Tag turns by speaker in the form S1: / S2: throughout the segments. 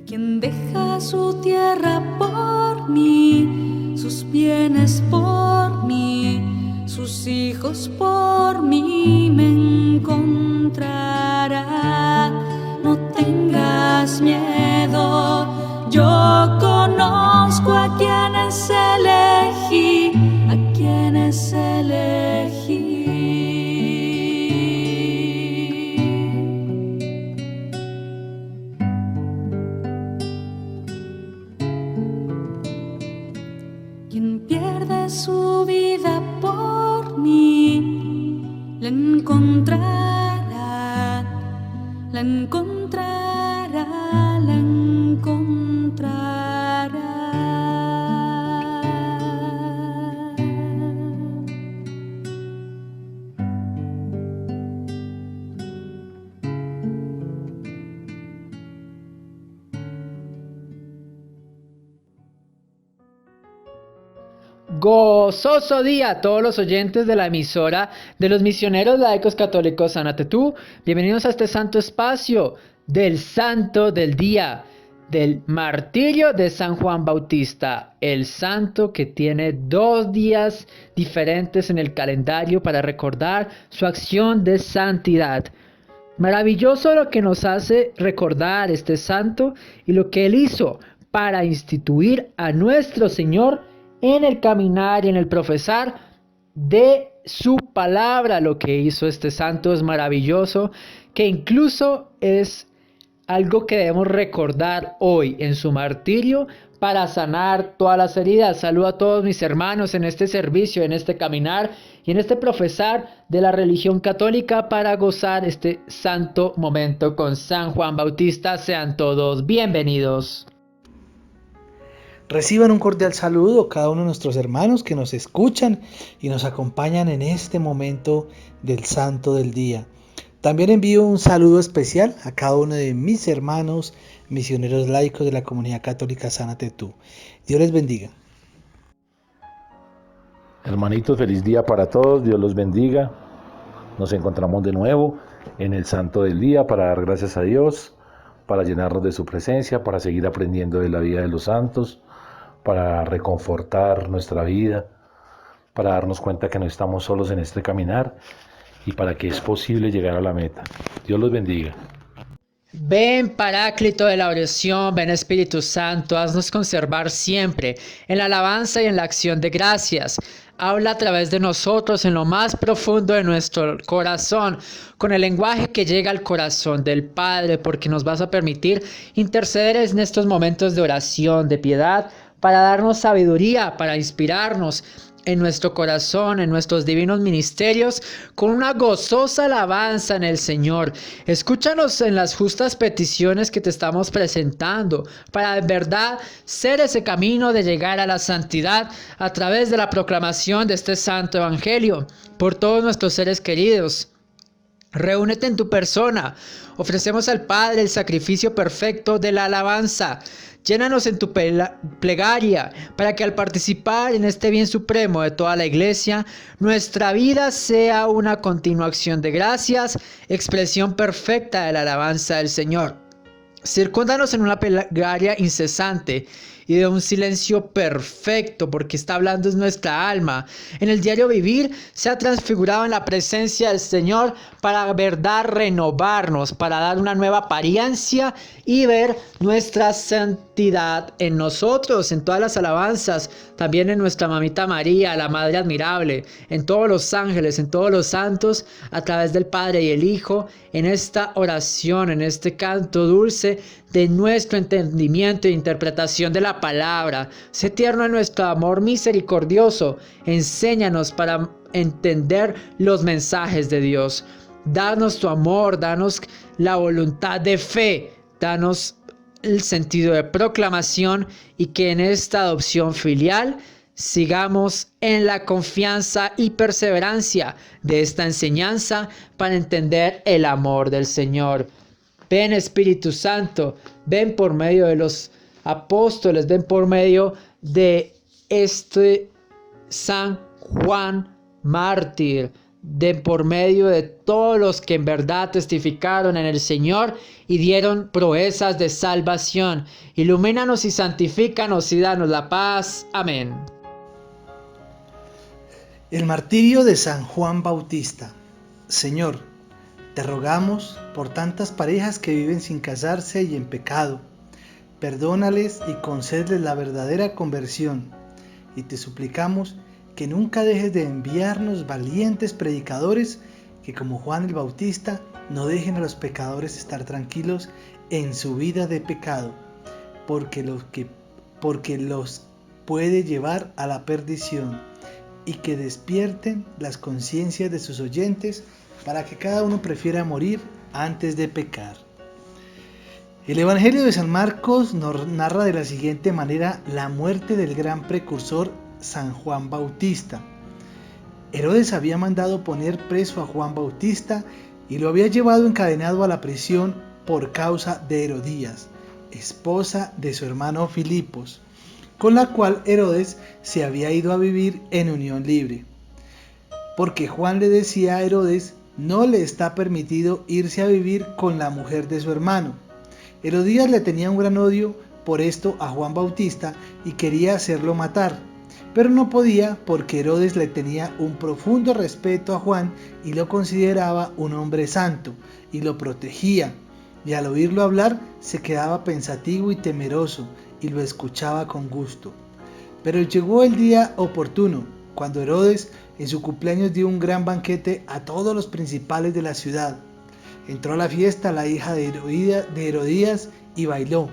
S1: quien deja su tierra por mí, sus bienes por mí, sus hijos por mí me encontrará. No tengas miedo, yo conozco a quienes elegí, a quienes elegí. Quien pierde su vida por mí, la encontrará, la encontrará, la encontrará.
S2: Gozoso día a todos los oyentes de la emisora de los misioneros laicos católicos Sanatetú. Bienvenidos a este santo espacio del santo del día, del martirio de San Juan Bautista, el santo que tiene 2 días diferentes en el calendario para recordar su acción de santidad. Maravilloso lo que nos hace recordar este santo y lo que él hizo para instituir a nuestro Señor en el caminar y en el profesar de su palabra. Lo que hizo este santo es maravilloso, que incluso es algo que debemos recordar hoy en su martirio para sanar todas las heridas. Saludo a todos mis hermanos en este servicio, en este caminar y en este profesar de la religión católica para gozar este santo momento con San Juan Bautista. Sean todos bienvenidos.
S3: Reciban un cordial saludo cada uno de nuestros hermanos que nos escuchan y nos acompañan en este momento del Santo del Día. También envío un saludo especial a cada uno de mis hermanos misioneros laicos de la Comunidad Católica Sanatetú. Dios les bendiga.
S4: Hermanitos, feliz día para todos, Dios los bendiga. Nos encontramos de nuevo en el Santo del Día para dar gracias a Dios, para llenarnos de su presencia, para seguir aprendiendo de la vida de los santos, para reconfortar nuestra vida, para darnos cuenta que no estamos solos en este caminar y para que es posible llegar a la meta. Dios los bendiga.
S2: Ven Paráclito de la oración, ven Espíritu Santo, haznos conservar siempre en la alabanza y en la acción de gracias. Habla a través de nosotros en lo más profundo de nuestro corazón, con el lenguaje que llega al corazón del Padre, porque nos vas a permitir interceder en estos momentos de oración, de piedad, para darnos sabiduría, para inspirarnos en nuestro corazón, en nuestros divinos ministerios, con una gozosa alabanza en el Señor. Escúchanos en las justas peticiones que te estamos presentando, para en verdad ser ese camino de llegar a la santidad a través de la proclamación de este santo evangelio por todos nuestros seres queridos. Reúnete en tu persona, ofrecemos al Padre el sacrificio perfecto de la alabanza. Llénanos en tu plegaria para que al participar en este bien supremo de toda la iglesia, nuestra vida sea una continua acción de gracias, expresión perfecta de la alabanza del Señor. Circúndanos en una plegaria incesante y de un silencio perfecto, porque está hablando es nuestra alma. En el diario vivir se ha transfigurado en la presencia del Señor para verdad renovarnos, para dar una nueva apariencia y ver nuestra santidad en nosotros, en todas las alabanzas, también en nuestra mamita María, la Madre admirable, en todos los ángeles, en todos los santos, a través del Padre y el Hijo, en esta oración, en este canto dulce de nuestro entendimiento e interpretación de la palabra. Sé tierno en nuestro amor misericordioso. Enséñanos para entender los mensajes de Dios. Danos tu amor, danos la voluntad de fe, danos el sentido de proclamación y que en esta adopción filial sigamos en la confianza y perseverancia de esta enseñanza para entender el amor del Señor. Ven Espíritu Santo, ven por medio de los apóstoles, ven por medio de este San Juan mártir. por medio de todos los que en verdad testificaron en el Señor y dieron proezas de salvación. Ilumínanos y santifícanos y danos la paz. Amén.
S3: El martirio de San Juan Bautista. Señor, te rogamos por tantas parejas que viven sin casarse y en pecado. Perdónales y concédeles la verdadera conversión. Y te suplicamos que nunca dejes de enviarnos valientes predicadores que, como Juan el Bautista, no dejen a los pecadores estar tranquilos en su vida de pecado, porque los puede llevar a la perdición, y que despierten las conciencias de sus oyentes para que cada uno prefiera morir antes de pecar. El Evangelio de San Marcos nos narra de la siguiente manera la muerte del gran precursor San Juan Bautista. Herodes había mandado poner preso a Juan Bautista y lo había llevado encadenado a la prisión por causa de Herodías, esposa de su hermano Filipos, con la cual Herodes se había ido a vivir en unión libre. Porque Juan le decía a Herodes: no le está permitido irse a vivir con la mujer de su hermano. Herodías le tenía un gran odio por esto a Juan Bautista y quería hacerlo matar, pero no podía porque Herodes le tenía un profundo respeto a Juan y lo consideraba un hombre santo y lo protegía, y al oírlo hablar se quedaba pensativo y temeroso y lo escuchaba con gusto. Pero llegó el día oportuno, cuando Herodes en su cumpleaños dio un gran banquete a todos los principales de la ciudad. Entró a la fiesta la hija de Herodías y bailó.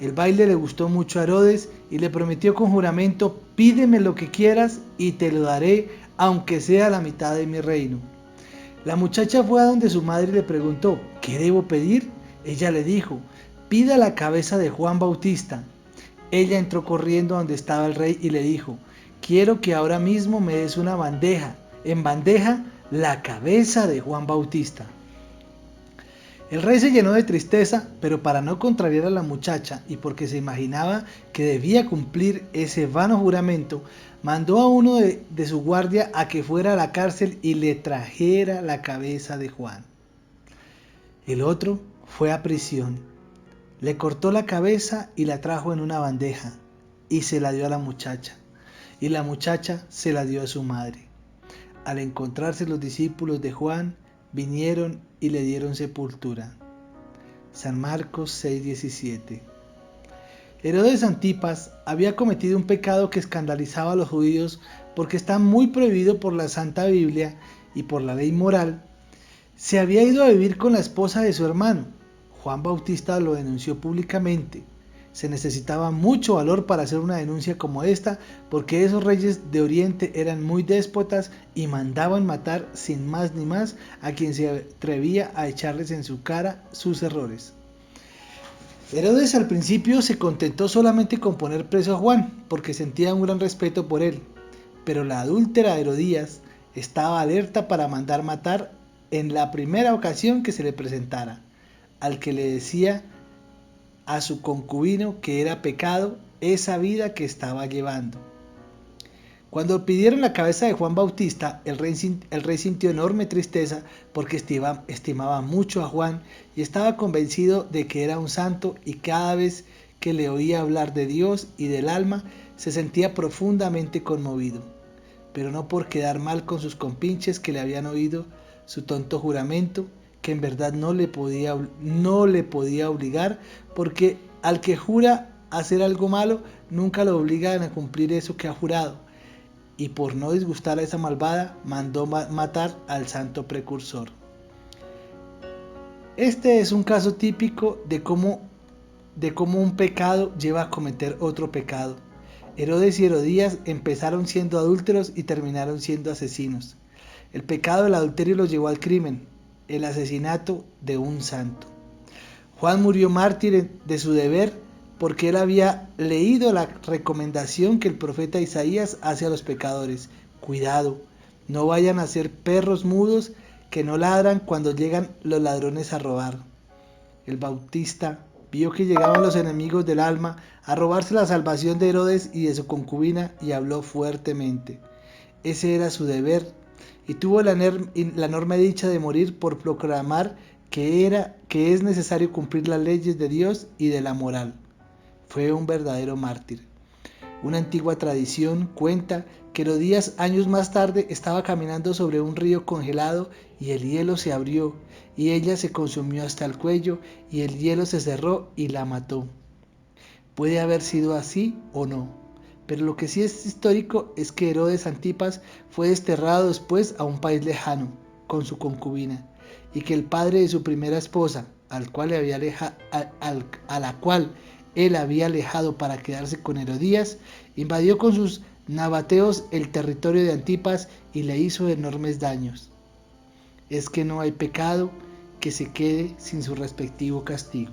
S3: El baile le gustó mucho a Herodes y le prometió con juramento: pídeme lo que quieras y te lo daré, aunque sea la mitad de mi reino. La muchacha fue a donde su madre y le preguntó: ¿qué debo pedir? Ella le dijo: pida la cabeza de Juan Bautista. Ella entró corriendo donde estaba el rey y le dijo: quiero que ahora mismo me des una bandeja, en bandeja la cabeza de Juan Bautista. El rey se llenó de tristeza, pero para no contrariar a la muchacha y porque se imaginaba que debía cumplir ese vano juramento, mandó a uno de su guardia a que fuera a la cárcel y le trajera la cabeza de Juan. El otro fue a prisión, le cortó la cabeza y la trajo en una bandeja y se la dio a la muchacha, y la muchacha se la dio a su madre. Al encontrarse los discípulos de Juan, vinieron y le dieron sepultura. San Marcos 6:17. Herodes Antipas había cometido un pecado que escandalizaba a los judíos porque está muy prohibido por la Santa Biblia y por la ley moral. Se había ido a vivir con la esposa de su hermano. Juan Bautista lo denunció públicamente. Se necesitaba mucho valor para hacer una denuncia como esta, porque esos reyes de Oriente eran muy déspotas y mandaban matar sin más ni más a quien se atrevía a echarles en su cara sus errores. Herodes al principio se contentó solamente con poner preso a Juan, porque sentía un gran respeto por él, pero la adúltera Herodías estaba alerta para mandar matar en la primera ocasión que se le presentara, al que le decía a su concubino que era pecado esa vida que estaba llevando. Cuando pidieron la cabeza de Juan Bautista, el rey sintió enorme tristeza porque estimaba mucho a Juan y estaba convencido de que era un santo, y cada vez que le oía hablar de Dios y del alma se sentía profundamente conmovido, pero no por quedar mal con sus compinches que le habían oído su tonto juramento, que en verdad no le podía obligar, porque al que jura hacer algo malo nunca lo obligan a cumplir eso que ha jurado, y por no disgustar a esa malvada mandó matar al santo precursor. Este es un caso típico de cómo un pecado lleva a cometer otro pecado. Herodes y Herodías empezaron siendo adúlteros y terminaron siendo asesinos. El pecado del adulterio los llevó al crimen, el asesinato de un santo. Juan murió mártir de su deber porque él había leído la recomendación que el profeta Isaías hace a los pecadores: cuidado, no vayan a ser perros mudos que no ladran cuando llegan los ladrones a robar. El Bautista vio que llegaban los enemigos del alma a robarse la salvación de Herodes y de su concubina y habló fuertemente. Ese era su deber, y tuvo la enorme dicha de morir por proclamar que es necesario cumplir las leyes de Dios y de la moral. Fue un verdadero mártir. Una antigua tradición cuenta que Herodías años más tarde estaba caminando sobre un río congelado y el hielo se abrió y ella se consumió hasta el cuello y el hielo se cerró y la mató. Puede haber sido así o no, pero lo que sí es histórico es que Herodes Antipas fue desterrado después a un país lejano con su concubina y que el padre de su primera esposa, a la cual él había alejado para quedarse con Herodías, invadió con sus nabateos el territorio de Antipas y le hizo enormes daños. Es que no hay pecado que se quede sin su respectivo castigo.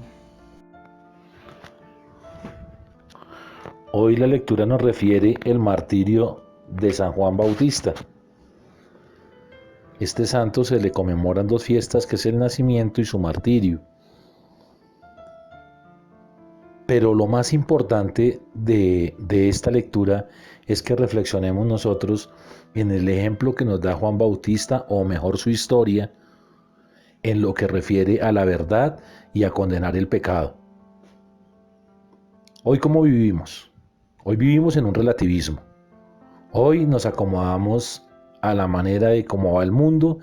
S4: Hoy la lectura nos refiere el martirio de San Juan Bautista. Este santo se le conmemoran 2 fiestas, que es el nacimiento y su martirio. Pero lo más importante de esta lectura es que reflexionemos nosotros en el ejemplo que nos da Juan Bautista, o mejor su historia, en lo que refiere a la verdad y a condenar el pecado. Hoy, ¿cómo vivimos? Hoy vivimos en un relativismo. Hoy nos acomodamos a la manera de cómo va el mundo.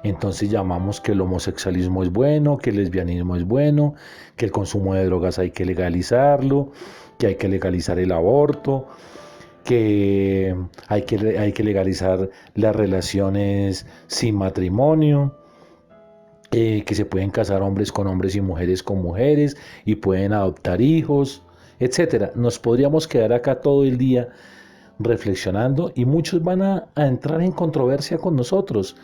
S4: Entonces llamamos que el homosexualismo es bueno, que el lesbianismo es bueno, que el consumo de drogas hay que legalizarlo, que hay que legalizar el aborto, que hay que legalizar las relaciones sin matrimonio, que se pueden casar hombres con hombres y mujeres con mujeres y pueden adoptar hijos, etcétera. Nos podríamos quedar acá todo el día reflexionando y muchos van a entrar en controversia con nosotros.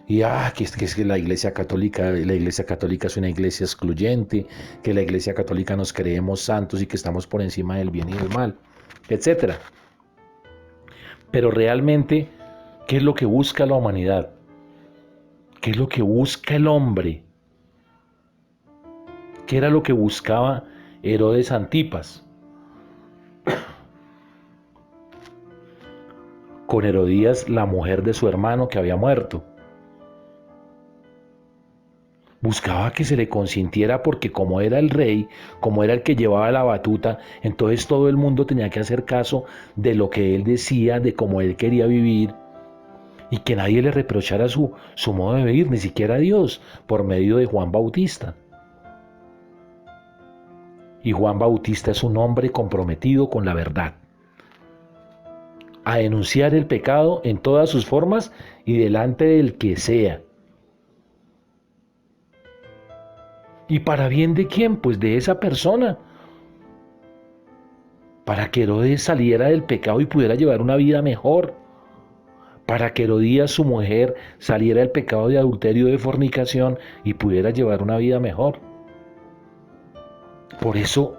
S4: Y que es que la Iglesia Católica es una iglesia excluyente, que la Iglesia Católica nos creemos santos y que estamos por encima del bien y del mal, etcétera. Pero realmente, ¿qué es lo que busca la humanidad? ¿Qué es lo que busca el hombre? ¿Qué era lo que buscaba Herodes Antipas? Con Herodías, la mujer de su hermano que había muerto. Buscaba que se le consintiera porque como era el rey, como era el que llevaba la batuta, entonces todo el mundo tenía que hacer caso de lo que él decía, de cómo él quería vivir, y que nadie le reprochara su modo de vivir, ni siquiera a Dios, por medio de Juan Bautista. Y Juan Bautista es un hombre comprometido con la verdad, a denunciar el pecado en todas sus formas y delante del que sea. ¿Y para bien de quién? Pues de esa persona. Para que Herodes saliera del pecado y pudiera llevar una vida mejor. Para que Herodías, su mujer, saliera del pecado de adulterio, de fornicación y pudiera llevar una vida mejor. Por eso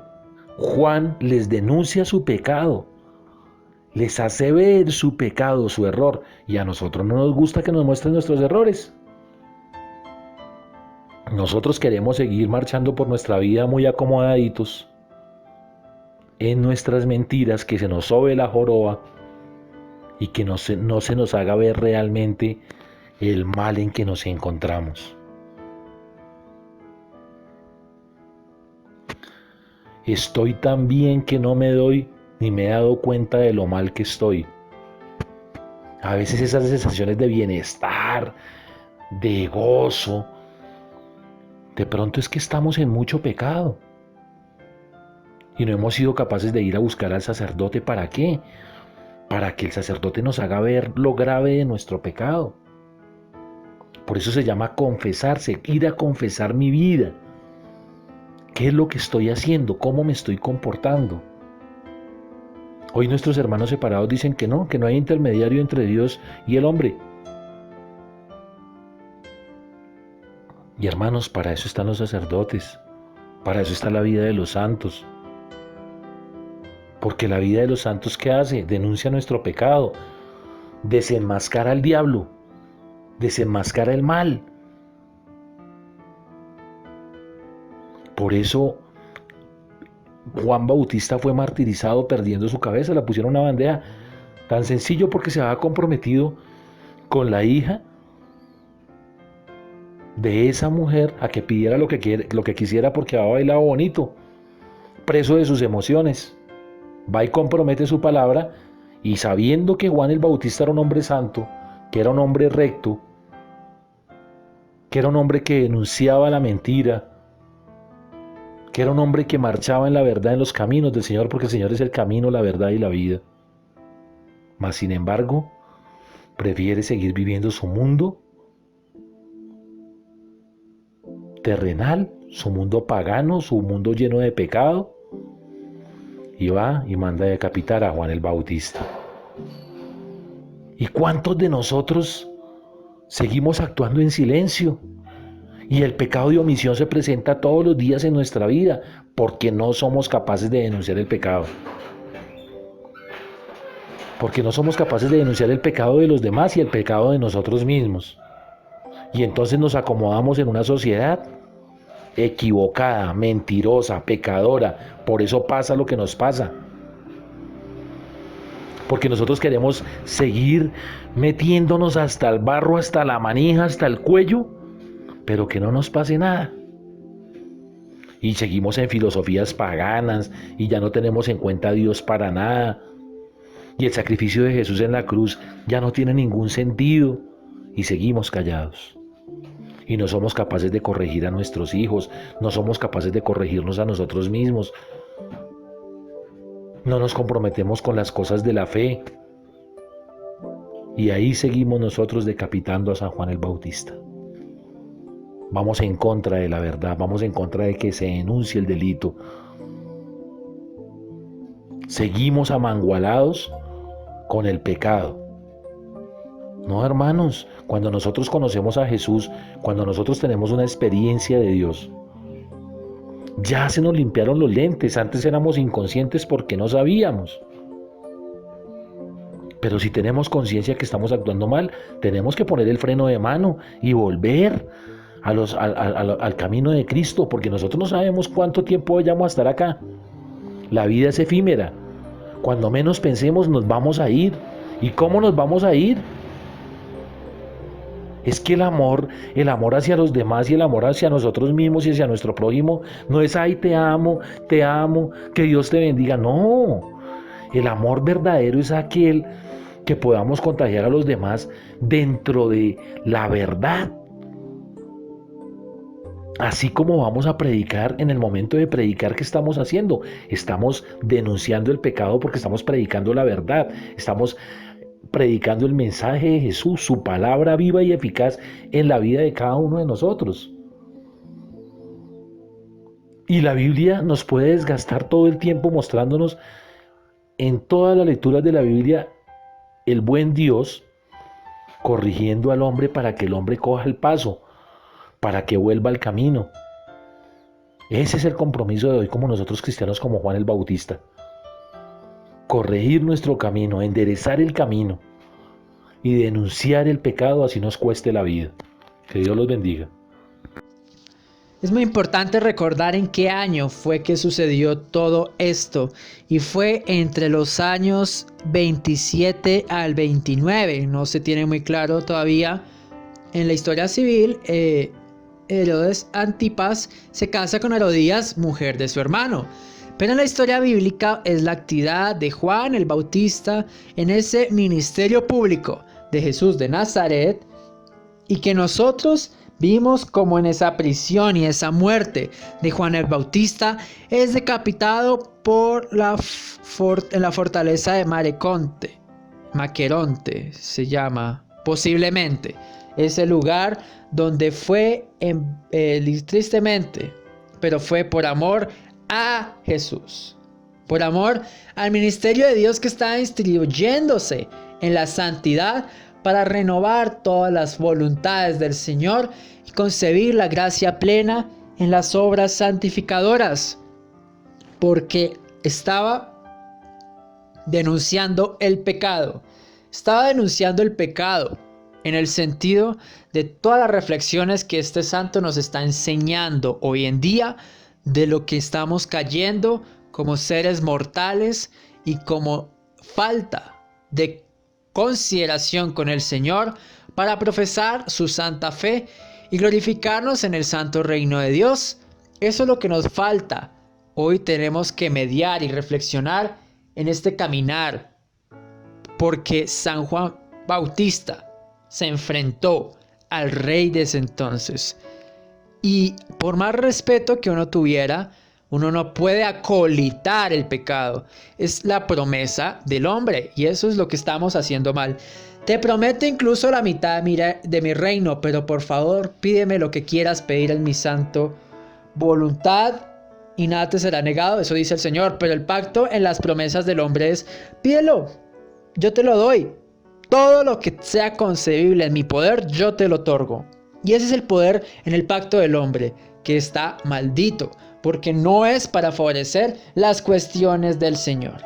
S4: Juan les denuncia su pecado. Les hace ver su pecado, su error. Y a nosotros no nos gusta que nos muestren nuestros errores. Nosotros queremos seguir marchando por nuestra vida muy acomodaditos en nuestras mentiras, que se nos sobe la joroba y que no se nos haga ver realmente el mal en que nos encontramos. Estoy tan bien que no me doy ni me he dado cuenta de lo mal que estoy. A veces esas sensaciones de bienestar, de gozo, de pronto es que estamos en mucho pecado y no hemos sido capaces de ir a buscar al sacerdote. ¿Para qué? Para que el sacerdote nos haga ver lo grave de nuestro pecado. Por eso se llama confesarse, ir a confesar mi vida. ¿Qué es lo que estoy haciendo? ¿Cómo me estoy comportando? Hoy nuestros hermanos separados dicen que no hay intermediario entre Dios y el hombre. Y hermanos, para eso están los sacerdotes, para eso está la vida de los santos. Porque la vida de los santos, ¿qué hace? Denuncia nuestro pecado, desenmascara al diablo, desenmascara el mal. Por eso Juan Bautista fue martirizado perdiendo su cabeza, la pusieron en una bandeja, tan sencillo porque se había comprometido con la hija de esa mujer a que pidiera lo que quisiera porque había bailado bonito, preso de sus emociones. Va y compromete su palabra, y sabiendo que Juan el Bautista era un hombre santo, que era un hombre recto, que era un hombre que denunciaba la mentira, que era un hombre que marchaba en la verdad en los caminos del Señor, porque el Señor es el camino, la verdad y la vida. Mas sin embargo, prefiere seguir viviendo su mundo terrenal, su mundo pagano, su mundo lleno de pecado, y va y manda a decapitar a Juan el Bautista. ¿Y cuántos de nosotros seguimos actuando en silencio? Y el pecado de omisión se presenta todos los días en nuestra vida porque no somos capaces de denunciar el pecado. Porque no somos capaces de denunciar el pecado de los demás y el pecado de nosotros mismos. Y entonces nos acomodamos en una sociedad equivocada, mentirosa, pecadora. Por eso pasa lo que nos pasa. Porque nosotros queremos seguir metiéndonos hasta el barro, hasta la manija, hasta el cuello, pero que no nos pase nada. Y seguimos en filosofías paganas y ya no tenemos en cuenta a Dios para nada. Y el sacrificio de Jesús en la cruz ya no tiene ningún sentido y seguimos callados. Y no somos capaces de corregir a nuestros hijos, no somos capaces de corregirnos a nosotros mismos. No nos comprometemos con las cosas de la fe. Y ahí seguimos nosotros decapitando a San Juan el Bautista. Vamos en contra de la verdad, vamos en contra de que se denuncie el delito. Seguimos amangualados con el pecado. No, hermanos, cuando nosotros conocemos a Jesús, cuando nosotros tenemos una experiencia de Dios, ya se nos limpiaron los lentes. Antes éramos inconscientes porque no sabíamos. Pero si tenemos conciencia que estamos actuando mal, tenemos que poner el freno de mano y volver al camino de Cristo, porque nosotros no sabemos cuánto tiempo vayamos a estar acá. La vida es efímera. Cuando menos pensemos nos vamos a ir. ¿Y cómo nos vamos a ir? Es que el amor hacia los demás y el amor hacia nosotros mismos y hacia nuestro prójimo no es ay, te amo, que Dios te bendiga. No, el amor verdadero es aquel que podamos contagiar a los demás dentro de la verdad. Así como vamos a predicar, en el momento de predicar, ¿qué estamos haciendo? Estamos denunciando el pecado porque estamos predicando la verdad. Estamos predicando el mensaje de Jesús, su palabra viva y eficaz en la vida de cada uno de nosotros. Y la Biblia nos puede desgastar todo el tiempo mostrándonos en todas las lecturas de la Biblia el buen Dios corrigiendo al hombre para que el hombre coja el paso, para que vuelva al camino. Ese es el compromiso de hoy como nosotros cristianos, como Juan el Bautista. Corregir nuestro camino, enderezar el camino y denunciar el pecado así nos cueste la vida. Que Dios los bendiga.
S2: Es muy importante recordar en qué año fue que sucedió todo esto, y fue entre los años 27 al 29. No se tiene muy claro todavía. En la historia civil, Herodes Antipas se casa con Herodías, mujer de su hermano. Pero en la historia bíblica es la actividad de Juan el Bautista en ese ministerio público de Jesús de Nazaret, y que nosotros vimos como en esa prisión y esa muerte de Juan el Bautista es decapitado por en la fortaleza de Maqueronte se llama posiblemente ese lugar donde fue tristemente, pero fue por amor a Jesús, por amor al ministerio de Dios que está instruyéndose en la santidad para renovar todas las voluntades del Señor y concebir la gracia plena en las obras santificadoras, porque estaba denunciando el pecado. Estaba denunciando el pecado en el sentido de todas las reflexiones que este santo nos está enseñando hoy en día de lo que estamos cayendo como seres mortales y como falta de consideración con el Señor para profesar su santa fe y glorificarnos en el santo reino de Dios. Eso es lo que nos falta. Hoy tenemos que mediar y reflexionar en este caminar, porque San Juan Bautista se enfrentó al rey de ese entonces. Y por más respeto que uno tuviera, uno no puede acolitar el pecado. Es la promesa del hombre y eso es lo que estamos haciendo mal. Te prometo incluso la mitad de mi reino, pero por favor pídeme lo que quieras pedir en mi santo voluntad y nada te será negado. Eso dice el Señor. Pero el pacto en las promesas del hombre es: pídelo, yo te lo doy. Todo lo que sea concebible en mi poder, yo te lo otorgo. Y ese es el poder en el pacto del hombre, que está maldito, porque no es para favorecer las cuestiones del Señor.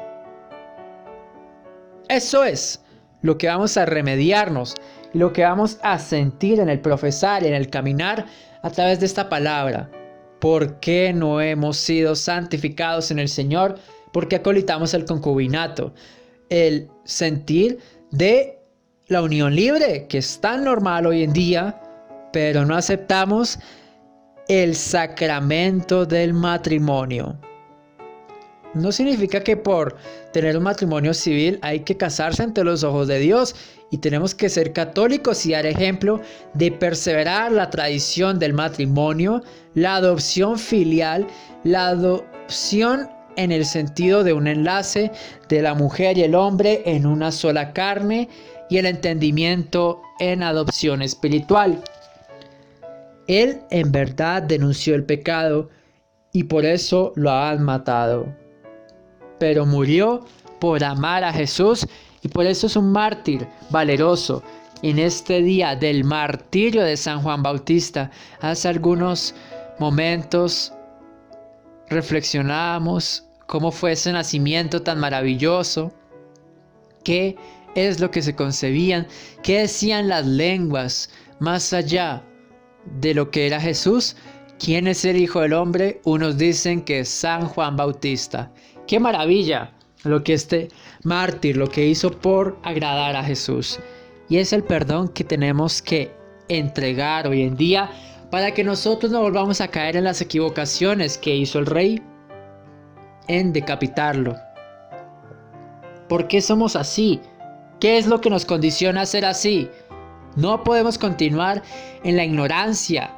S2: Eso es lo que vamos a remediarnos, lo que vamos a sentir en el profesar y en el caminar a través de esta palabra. ¿Por qué no hemos sido santificados en el Señor? ¿Por qué acolitamos el concubinato? El sentir de la unión libre, que es tan normal hoy en día, pero no aceptamos el sacramento del matrimonio. No significa que por tener un matrimonio civil hay que casarse ante los ojos de Dios, y tenemos que ser católicos y dar ejemplo de perseverar la tradición del matrimonio, la adopción filial, la adopción en el sentido de un enlace de la mujer y el hombre en una sola carne, y el entendimiento en adopción espiritual. Él en verdad denunció el pecado y por eso lo han matado. Pero murió por amar a Jesús y por eso es un mártir valeroso. En este día del martirio de San Juan Bautista, hace algunos momentos reflexionamos cómo fue ese nacimiento tan maravilloso, qué es lo que se concebían, qué decían las lenguas más allá de lo que era Jesús. ¿Quién es el Hijo del Hombre? Unos dicen que es San Juan Bautista. ¡Qué maravilla! Lo que este mártir, lo que hizo por agradar a Jesús. Y es el perdón que tenemos que entregar hoy en día para que nosotros no volvamos a caer en las equivocaciones que hizo el rey en decapitarlo. ¿Por qué somos así? ¿Qué es lo que nos condiciona a ser así? No podemos continuar en la ignorancia.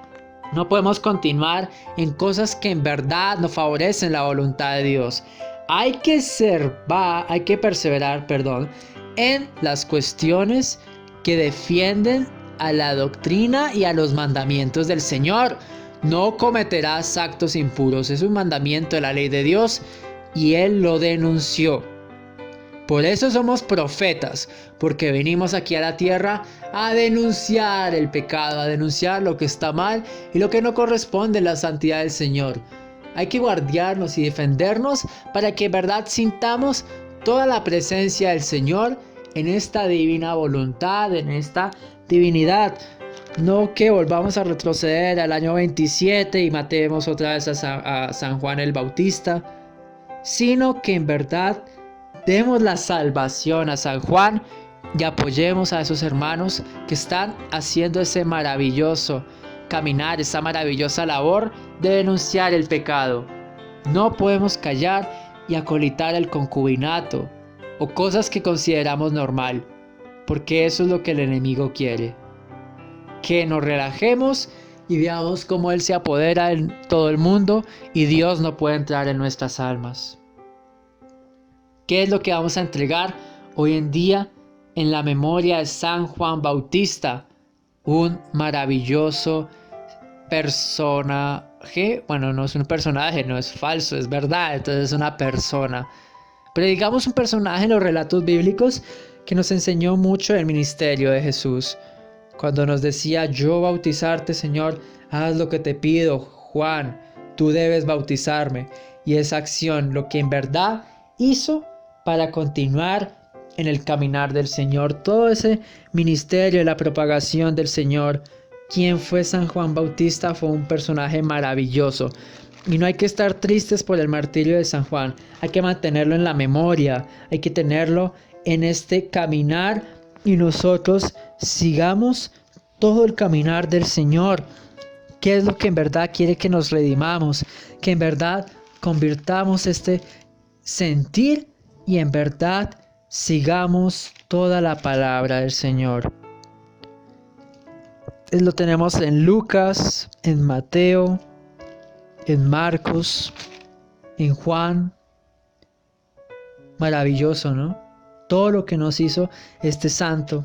S2: No podemos continuar en cosas que en verdad no favorecen la voluntad de Dios. Hay que perseverar, en las cuestiones que defienden a la doctrina y a los mandamientos del Señor. No cometerás actos impuros. Es un mandamiento de la ley de Dios y Él lo denunció. Por eso somos profetas, porque venimos aquí a la tierra a denunciar el pecado, a denunciar lo que está mal y lo que no corresponde a la santidad del Señor. Hay que guardarnos y defendernos para que en verdad sintamos toda la presencia del Señor en esta divina voluntad, en esta divinidad. No que volvamos a retroceder al año 27 y matemos otra vez a San Juan el Bautista, sino que en verdad demos la salvación a San Juan y apoyemos a esos hermanos que están haciendo ese maravilloso caminar, esa maravillosa labor de denunciar el pecado. No podemos callar y acolitar el concubinato o cosas que consideramos normal, porque eso es lo que el enemigo quiere. Que nos relajemos y veamos cómo Él se apodera en todo el mundo y Dios no puede entrar en nuestras almas. ¿Qué es lo que vamos a entregar hoy en día en la memoria de San Juan Bautista? Un maravilloso personaje. Bueno, no es un personaje, no es falso, es verdad, entonces es una persona. Pero digamos un personaje en los relatos bíblicos que nos enseñó mucho el ministerio de Jesús. Cuando nos decía: yo bautizarte, Señor, haz lo que te pido, Juan, tú debes bautizarme. Y esa acción, lo que en verdad hizo para continuar en el caminar del Señor, todo ese ministerio de la propagación del Señor. ¿Quién fue San Juan Bautista? Fue un personaje maravilloso. Y no hay que estar tristes por el martirio de San Juan. Hay que mantenerlo en la memoria. Hay que tenerlo en este caminar y nosotros sigamos todo el caminar del Señor. ¿Qué es lo que en verdad quiere que nos redimamos? Que en verdad convirtamos este sentir y en verdad sigamos toda la palabra del Señor. Lo tenemos en Lucas, en Mateo, en Marcos, en Juan. Maravilloso, ¿no? Todo lo que nos hizo este santo.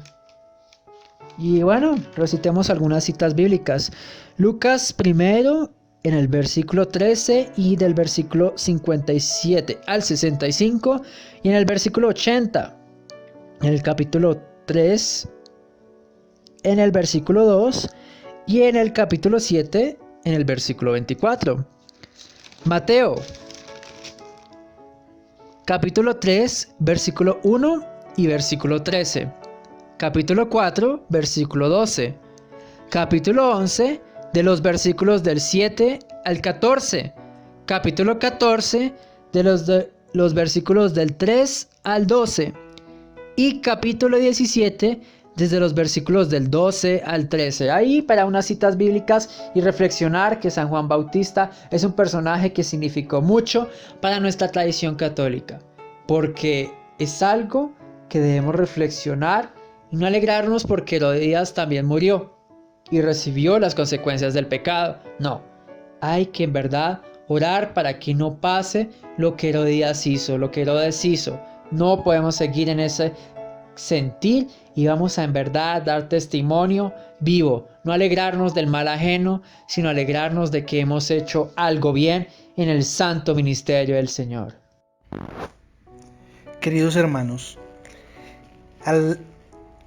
S2: Y bueno, recitemos algunas citas bíblicas. Lucas primero, en el versículo 13 y del versículo 57 al 65 y en el versículo 80. En el capítulo 3, en el versículo 2 y en el capítulo 7, en el versículo 24. Mateo, capítulo 3, versículo 1 y versículo 13. Capítulo 4, versículo 12. Capítulo 11, de los versículos del 7 al 14. Capítulo 14, de los versículos del 3 al 12. Y capítulo 17, desde los versículos del 12 al 13. Ahí para unas citas bíblicas y reflexionar que San Juan Bautista es un personaje que significó mucho para nuestra tradición católica, porque es algo que debemos reflexionar y no alegrarnos porque Herodías también murió y recibió las consecuencias del pecado. No, hay que en verdad orar para que no pase lo que Herodías hizo, lo que Herodes hizo. No podemos seguir en ese sentir y vamos a en verdad dar testimonio vivo, no alegrarnos del mal ajeno, sino alegrarnos de que hemos hecho algo bien en el santo ministerio del Señor.
S3: Queridos hermanos, al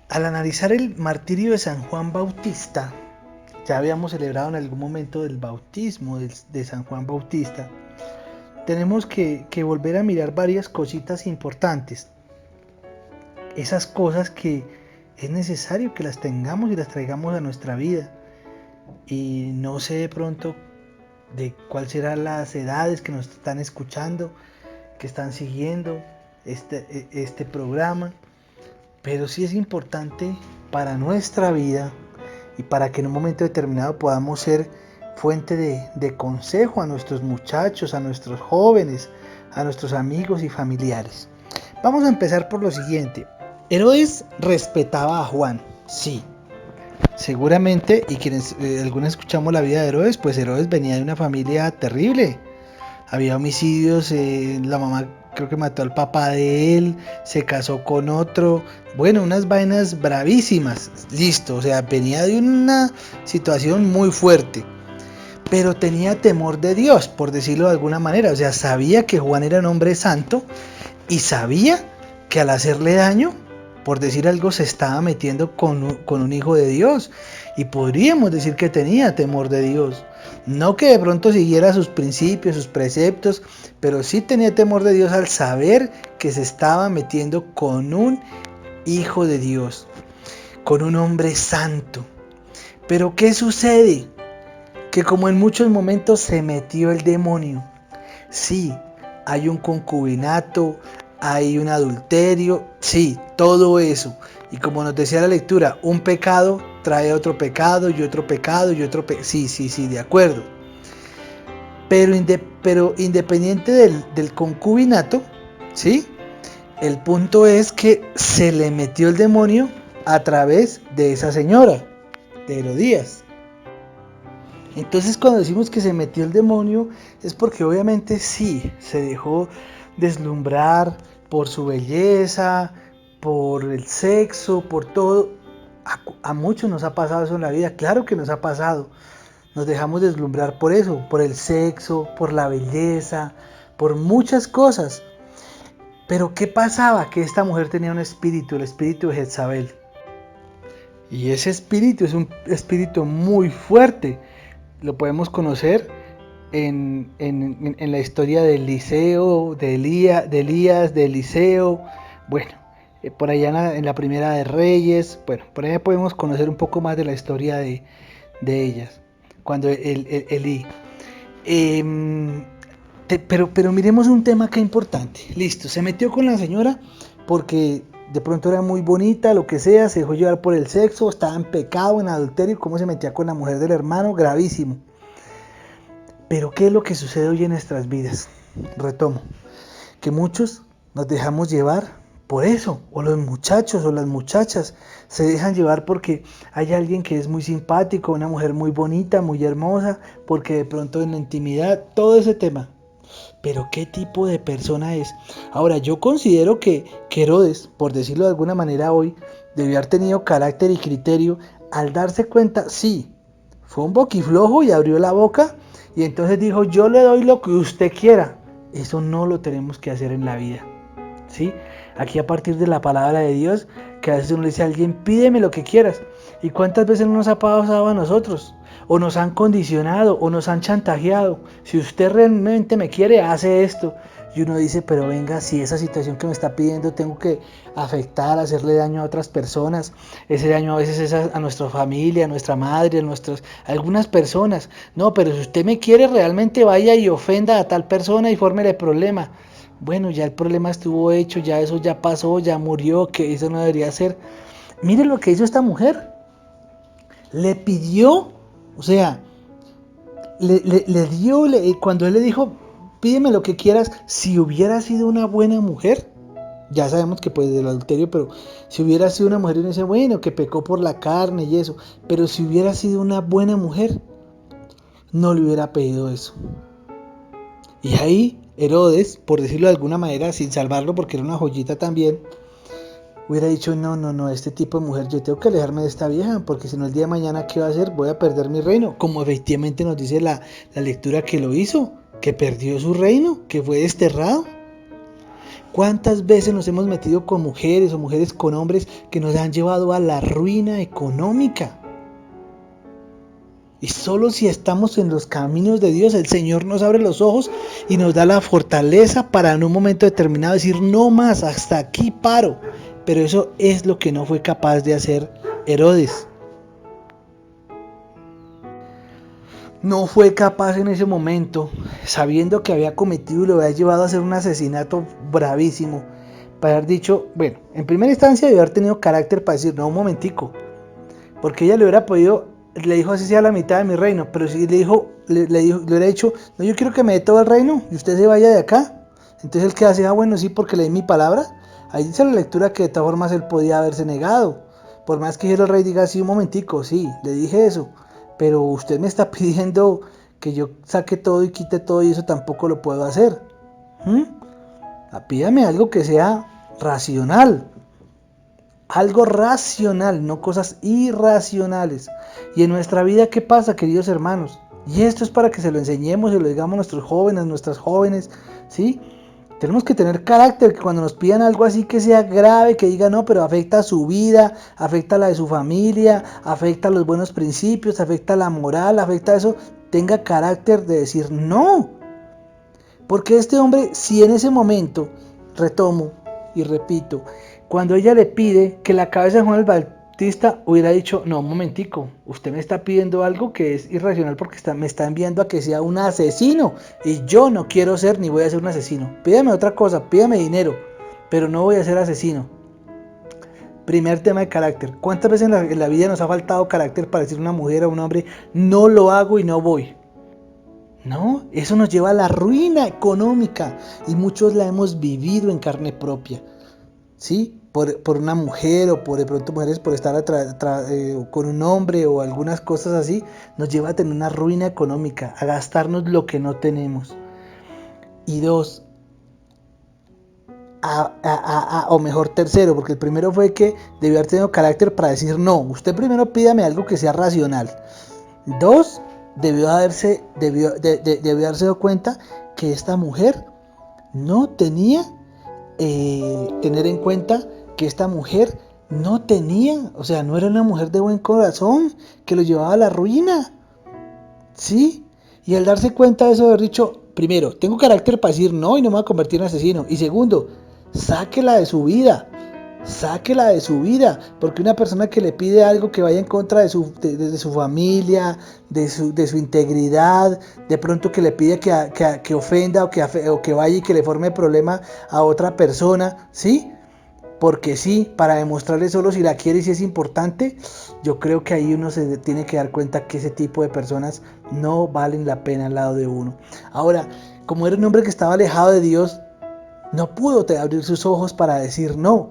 S3: analizar el martirio de San Juan Bautista, ya habíamos celebrado en algún momento del bautismo de San Juan Bautista, tenemos que volver a mirar varias cositas importantes. Esas cosas que es necesario que las tengamos y las traigamos a nuestra vida. Y no sé de pronto de cuáles serán las edades que nos están escuchando, que están siguiendo este programa, pero sí es importante para nuestra vida y para que en un momento determinado podamos ser fuente de consejo a nuestros muchachos, a nuestros jóvenes, a nuestros amigos y familiares. Vamos a empezar por lo siguiente. Herodes respetaba a Juan, sí, seguramente, y quienes algunos escuchamos la vida de Herodes, pues Herodes venía de una familia terrible. Había homicidios, la mamá creo que mató al papá de él, se casó con otro, bueno, unas vainas bravísimas, listo, o sea, venía de una situación muy fuerte, pero tenía temor de Dios, por decirlo de alguna manera, o sea, sabía que Juan era un hombre santo y sabía que al hacerle daño, por decir algo, se estaba metiendo con un hijo de Dios, y podríamos decir que tenía temor de Dios. No que de pronto siguiera sus principios, sus preceptos, pero sí tenía temor de Dios al saber que se estaba metiendo con un hijo de Dios, con un hombre santo. Pero ¿qué sucede? Que como en muchos momentos se metió el demonio. Sí, hay un concubinato, hay un adulterio, sí, todo eso. Y como nos decía la lectura, un pecado trae otro pecado y otro pecado y otro pecado. Sí, de acuerdo. Pero independiente del concubinato, ¿sí? El punto es que se le metió el demonio a través de esa señora, de Herodías. Entonces cuando decimos que se metió el demonio es porque obviamente sí, se dejó deslumbrar por su belleza, por el sexo, por todo. A muchos nos ha pasado eso en la vida, claro que nos ha pasado. Nos dejamos deslumbrar por eso, por el sexo, por la belleza, por muchas cosas. Pero ¿qué pasaba? Que esta mujer tenía un espíritu, el espíritu de Jezabel. Y ese espíritu es un espíritu muy fuerte. Lo podemos conocer en la historia de Eliseo, de Elías, de Eliseo. Bueno, por allá en la primera de Reyes. Bueno, por allá podemos conocer un poco más de la historia de ellas. Cuando Elí. Pero miremos un tema que es importante. Listo, se metió con la señora porque de pronto era muy bonita, lo que sea, se dejó llevar por el sexo, estaba en pecado, en adulterio, cómo se metía con la mujer del hermano, gravísimo. Pero ¿qué es lo que sucede hoy en nuestras vidas? Retomo, que muchos nos dejamos llevar por eso, o los muchachos o las muchachas se dejan llevar porque hay alguien que es muy simpático, una mujer muy bonita, muy hermosa, porque de pronto en la intimidad, todo ese tema. Pero ¿qué tipo de persona es? Ahora, yo considero que Herodes, por decirlo de alguna manera hoy, debió haber tenido carácter y criterio al darse cuenta, sí, fue un boquiflojo y abrió la boca y entonces dijo, yo le doy lo que usted quiera. Eso no lo tenemos que hacer en la vida, ¿sí? Aquí a partir de la palabra de Dios, que a veces uno le dice a alguien, pídeme lo que quieras. ¿Y cuántas veces no nos ha pasado a nosotros? O nos han condicionado, o nos han chantajeado. Si usted realmente me quiere, hace esto. Y uno dice, pero venga, si esa situación que me está pidiendo tengo que afectar, hacerle daño a otras personas. Ese daño a veces es a nuestra familia, a nuestra madre, a algunas personas. No, pero si usted me quiere, realmente vaya y ofenda a tal persona y fórmele problema. Bueno, ya el problema estuvo hecho, ya eso ya pasó, ya murió, que eso no debería ser. Miren lo que hizo esta mujer. Le pidió, o sea, le dio, cuando él le dijo, pídeme lo que quieras, si hubiera sido una buena mujer, ya sabemos que pues del adulterio, pero si hubiera sido una mujer, y uno dice, bueno, que pecó por la carne y eso, pero si hubiera sido una buena mujer, no le hubiera pedido eso. Y ahí Herodes, por decirlo de alguna manera, sin salvarlo porque era una joyita también, hubiera dicho, no, este tipo de mujer, yo tengo que alejarme de esta vieja, porque si no el día de mañana, ¿qué va a hacer? Voy a perder mi reino, como efectivamente nos dice la lectura que lo hizo, que perdió su reino, que fue desterrado. ¿Cuántas veces nos hemos metido con mujeres o mujeres con hombres que nos han llevado a la ruina económica? Y solo si estamos en los caminos de Dios, el Señor nos abre los ojos y nos da la fortaleza para en un momento determinado decir, no más, hasta aquí paro. Pero eso es lo que no fue capaz de hacer Herodes. No fue capaz en ese momento, sabiendo que había cometido y lo había llevado a hacer un asesinato bravísimo, para haber dicho, bueno, en primera instancia debió haber tenido carácter para decir, no, un momentico, porque ella le hubiera podido, le dijo así sea la mitad de mi reino, pero si le dijo, le hubiera dicho, no, yo quiero que me dé todo el reino y usted se vaya de acá. Entonces él que hace, bueno, sí, porque le di mi palabra. Ahí dice la lectura que de todas formas él podía haberse negado. Por más que el rey diga, sí, un momentico, sí, le dije eso, pero usted me está pidiendo que yo saque todo y quite todo y eso tampoco lo puedo hacer. Pídame algo que sea racional. Algo racional, no cosas irracionales. Y en nuestra vida, ¿qué pasa, queridos hermanos? Y esto es para que se lo enseñemos y lo digamos a nuestros jóvenes, nuestras jóvenes, ¿sí? Tenemos que tener carácter, que cuando nos pidan algo así que sea grave, que diga no, pero afecta a su vida, afecta a la de su familia, afecta a los buenos principios, afecta a la moral, afecta a eso, tenga carácter de decir no. Porque este hombre, si en ese momento, retomo y repito, cuando ella le pide que la cabeza de Juan el Bautista hubiera dicho, no, un momentico, usted me está pidiendo algo que es irracional porque me está enviando a que sea un asesino y yo no quiero ser ni voy a ser un asesino. Pídame otra cosa, pídame dinero, pero no voy a ser asesino. Primer tema de carácter. ¿Cuántas veces en la vida nos ha faltado carácter para decir a una mujer o a un hombre, no lo hago y no voy? No, eso nos lleva a la ruina económica y muchos la hemos vivido en carne propia, ¿sí? Por una mujer o por de pronto mujeres por estar con un hombre o algunas cosas así, nos lleva a tener una ruina económica, a gastarnos lo que no tenemos. Y dos, o mejor tercero, porque el primero fue que debió haber tenido carácter para decir no, usted primero pídame algo que sea racional. Dos, debió haberse dado cuenta que esta mujer no tenía, tener en cuenta que esta mujer no tenía, o sea, no era una mujer de buen corazón, que lo llevaba a la ruina, ¿sí? Y al darse cuenta de eso, haber dicho, primero, tengo carácter para decir no y no me voy a convertir en asesino, y segundo, sáquela de su vida, porque una persona que le pide algo que vaya en contra de su familia, de su integridad, de pronto que le pide que ofenda o que vaya y que le forme problema a otra persona, ¿sí? porque sí, para demostrarle solo si la quiere y si es importante, yo creo que ahí uno se tiene que dar cuenta que ese tipo de personas no valen la pena al lado de uno. Ahora, como era un hombre que estaba alejado de Dios, no pudo abrir sus ojos para decir no.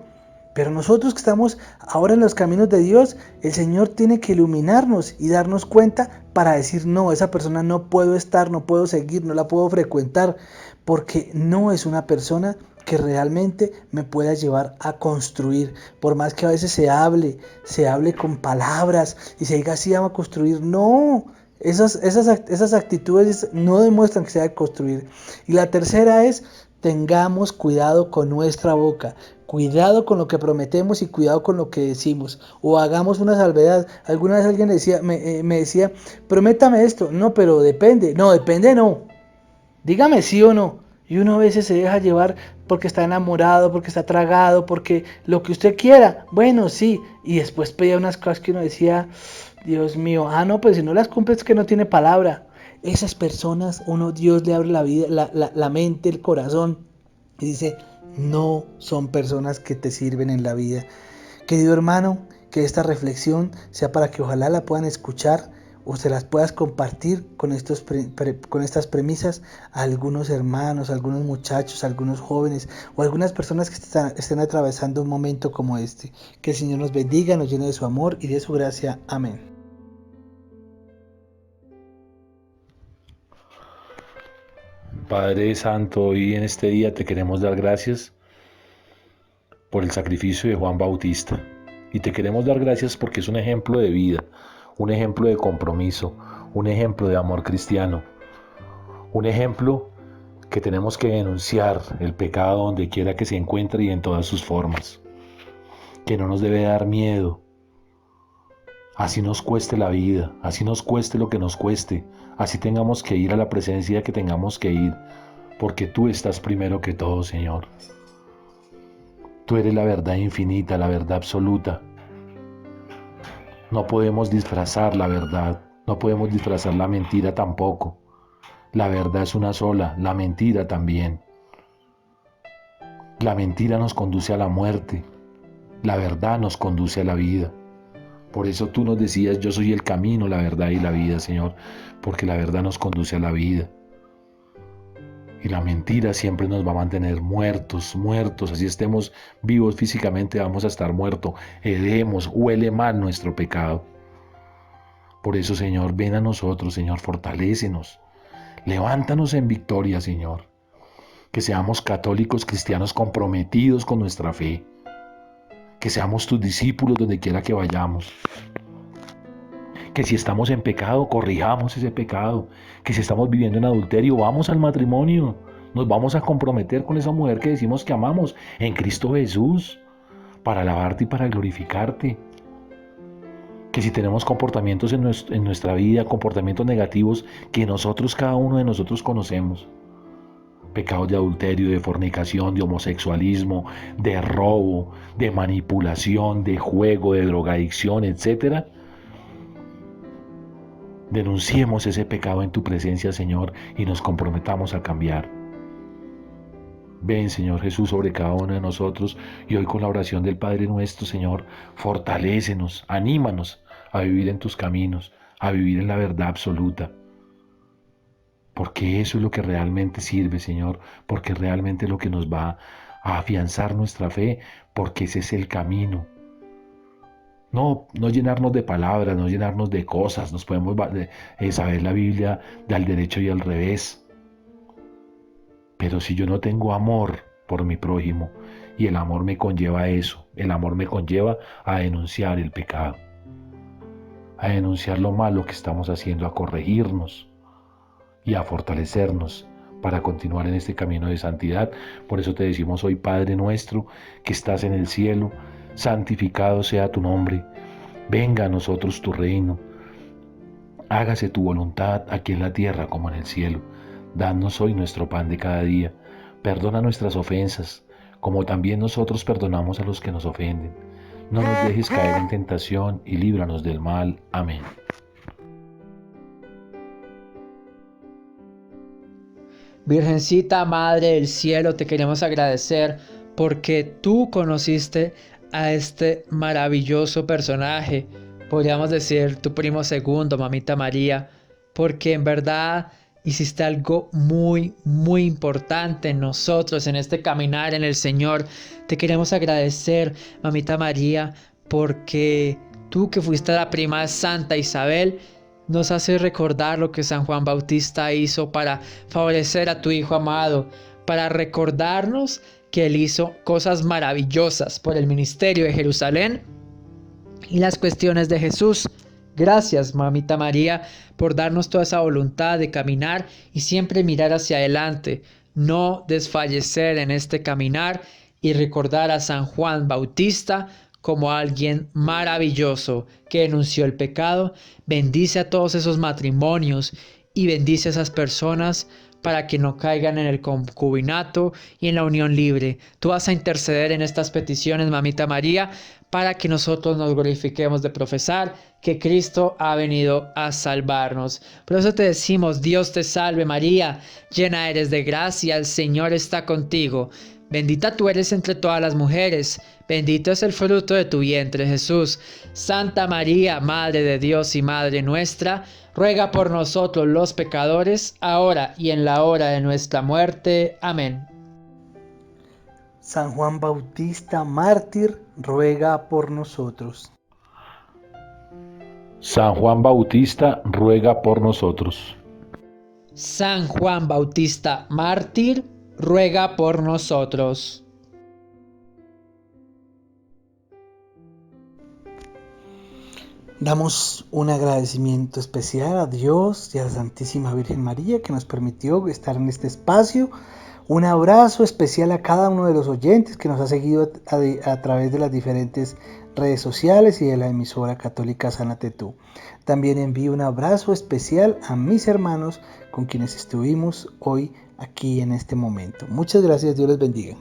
S3: Pero nosotros que estamos ahora en los caminos de Dios, el Señor tiene que iluminarnos y darnos cuenta para decir no, esa persona no puedo estar, no puedo seguir, no la puedo frecuentar, porque no es una persona que realmente me pueda llevar a construir. Por más que a veces se hable con palabras y se diga así, vamos a construir, no. Esas actitudes no demuestran que se debe construir. Y la tercera es, tengamos cuidado con nuestra boca, cuidado con lo que prometemos y cuidado con lo que decimos. O hagamos una salvedad. Alguna vez alguien me decía, prométame esto. No, pero depende. No, depende no. Dígame sí o no. Y uno a veces se deja llevar porque está enamorado, porque está tragado, porque lo que usted quiera. Bueno, sí. Y después pedía unas cosas que uno decía, Dios mío, no, pues si no las cumple es que no tiene palabra. Esas personas, Dios le abre la vida, la mente, el corazón y dice, no son personas que te sirven en la vida. Querido hermano, que esta reflexión sea para que ojalá la puedan escuchar o se las puedas compartir con estas premisas a algunos hermanos, a algunos muchachos, a algunos jóvenes o a algunas personas que estén atravesando un momento como este. Que el Señor nos bendiga, nos llene de su amor y de su gracia. Amén.
S4: Padre Santo, hoy en este día te queremos dar gracias por el sacrificio de Juan Bautista. Y te queremos dar gracias porque es un ejemplo de vida, un ejemplo de compromiso, un ejemplo de amor cristiano, un ejemplo que tenemos que denunciar el pecado donde quiera que se encuentre y en todas sus formas. Que no nos debe dar miedo. Así nos cueste la vida, así nos cueste lo que nos cueste, así tengamos que ir a la presencia que tengamos que ir, porque tú estás primero que todo, Señor. Tú eres la verdad infinita, la verdad absoluta. No podemos disfrazar la verdad, no podemos disfrazar la mentira tampoco. La verdad es una sola, la mentira también. La mentira nos conduce a la muerte, la verdad nos conduce a la vida. Por eso tú nos decías, yo soy el camino, la verdad y la vida, Señor, porque la verdad nos conduce a la vida. Y la mentira siempre nos va a mantener muertos, así estemos vivos físicamente, vamos a estar muertos, hedemos, huele mal nuestro pecado. Por eso, Señor, ven a nosotros, Señor, fortalécenos, levántanos en victoria, Señor, que seamos católicos cristianos comprometidos con nuestra fe, que seamos tus discípulos donde quiera que vayamos. Que si estamos en pecado, corrijamos ese pecado. Que si estamos viviendo en adulterio, vamos al matrimonio. Nos vamos a comprometer con esa mujer que decimos que amamos en Cristo Jesús, para alabarte y para glorificarte. Que si tenemos comportamientos en nuestra vida, comportamientos negativos que nosotros, cada uno de nosotros conocemos. Pecados de adulterio, de fornicación, de homosexualismo, de robo, de manipulación, de juego, de drogadicción, etcétera. Denunciemos ese pecado en tu presencia, Señor, y nos comprometamos a cambiar. Ven, Señor Jesús, sobre cada uno de nosotros y hoy con la oración del Padre nuestro, Señor, fortalécenos, anímanos a vivir en tus caminos, a vivir en la verdad absoluta. Porque eso es lo que realmente sirve, Señor, porque realmente es lo que nos va a afianzar nuestra fe, porque ese es el camino. No llenarnos de palabras, no llenarnos de cosas, nos podemos saber la Biblia del derecho y al revés. Pero si yo no tengo amor por mi prójimo, y el amor me conlleva a eso, el amor me conlleva a denunciar el pecado, a denunciar lo malo que estamos haciendo, a corregirnos y a fortalecernos para continuar en este camino de santidad. Por eso te decimos hoy, Padre nuestro, que estás en el cielo, santificado sea tu nombre, venga a nosotros tu reino, hágase tu voluntad aquí en la tierra como en el cielo. Danos hoy nuestro pan de cada día, perdona nuestras ofensas, como también nosotros perdonamos a los que nos ofenden. No nos dejes caer en tentación y líbranos del mal. Amén.
S2: Virgencita Madre del Cielo, te queremos agradecer porque tú conociste a este maravilloso personaje, podríamos decir tu primo segundo, Mamita María, porque en verdad hiciste algo muy, muy importante en nosotros, en este caminar en el Señor. Te queremos agradecer, Mamita María, porque tú que fuiste la prima de Santa Isabel, nos hace recordar lo que San Juan Bautista hizo para favorecer a tu Hijo amado, para recordarnos que Él hizo cosas maravillosas por el ministerio de Jerusalén y las cuestiones de Jesús. Gracias, Mamita María, por darnos toda esa voluntad de caminar y siempre mirar hacia adelante, no desfallecer en este caminar y recordar a San Juan Bautista como alguien maravilloso que denunció el pecado. Bendice a todos esos matrimonios y bendice a esas personas para que no caigan en el concubinato y en la unión libre. Tú vas a interceder en estas peticiones, Mamita María, para que nosotros nos glorifiquemos de profesar que Cristo ha venido a salvarnos. Por eso te decimos, Dios te salve María, llena eres de gracia, el Señor está contigo. Bendita tú eres entre todas las mujeres, bendito es el fruto de tu vientre, Jesús. Santa María, Madre de Dios y Madre nuestra, ruega por nosotros los pecadores, ahora y en la hora de nuestra muerte. Amén.
S3: San Juan Bautista, mártir, ruega por nosotros.
S4: San Juan Bautista, ruega por nosotros.
S2: San Juan Bautista, mártir, ruega por nosotros.
S3: Damos un agradecimiento especial a Dios y a la Santísima Virgen María que nos permitió estar en este espacio. Un abrazo especial a cada uno de los oyentes que nos ha seguido a través de las diferentes redes sociales y de la emisora católica Sanatetú. También envío un abrazo especial a mis hermanos con quienes estuvimos hoy aquí en este momento. Muchas gracias, Dios les bendiga.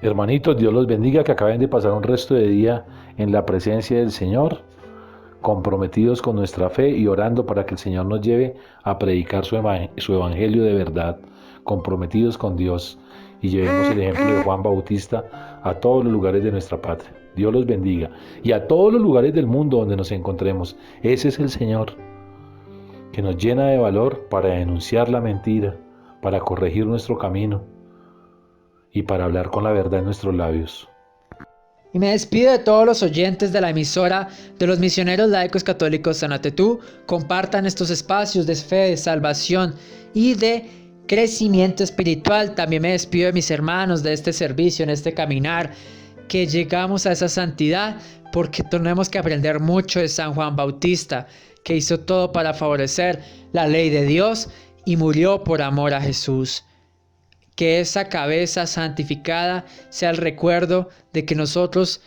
S4: Hermanitos, Dios los bendiga, que acaben de pasar un resto de día en la presencia del Señor, comprometidos con nuestra fe y orando para que el Señor nos lleve a predicar su evangelio de verdad, comprometidos con Dios, y llevemos el ejemplo de Juan Bautista a todos los lugares de nuestra patria. Dios los bendiga, y a todos los lugares del mundo donde nos encontremos. Ese es el Señor, que nos llena de valor para denunciar la mentira, para corregir nuestro camino y para hablar con la verdad en nuestros labios.
S2: Y me despido de todos los oyentes de la emisora de los misioneros laicos católicos Sanatetú. Compartan estos espacios de fe, de salvación y de crecimiento espiritual. También me despido de mis hermanos de este servicio, en este caminar, que llegamos a esa santidad, porque tenemos que aprender mucho de San Juan Bautista, que hizo todo para favorecer la ley de Dios y murió por amor a Jesús. Que esa cabeza santificada sea el recuerdo de que nosotros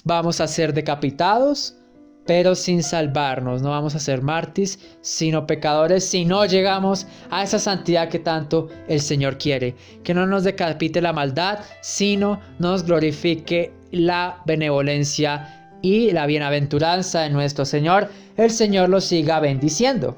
S2: vamos a ser decapitados, pero sin salvarnos. No vamos a ser mártires, sino pecadores, si no llegamos a esa santidad que tanto el Señor quiere. Que no nos decapite la maldad, sino nos glorifique la benevolencia y la bienaventuranza de nuestro Señor. El Señor los siga bendiciendo.